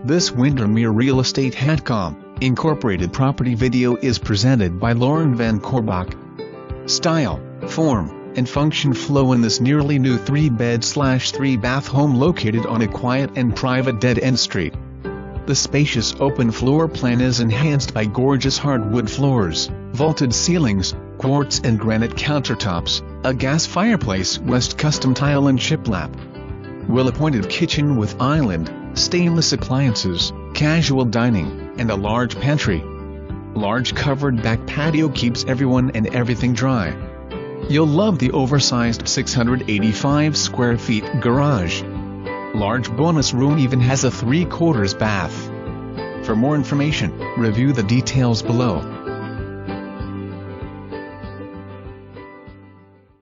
This Windermere Real Estate Whatcom, Incorporated property video is presented by Loren VanCorbach. Style, form, and function flow in this nearly new 3-bed/3-bath home located on a quiet and private dead-end street. The spacious open floor plan is enhanced by gorgeous hardwood floors, vaulted ceilings, quartz and granite countertops, a gas fireplace, West custom tile and shiplap. Well-appointed kitchen with island, stainless appliances, casual dining, and a large pantry. Large covered back patio keeps everyone and everything dry. You'll love the oversized 685 square feet garage. Large bonus room even has a 3/4 bath. For more information, review the details below.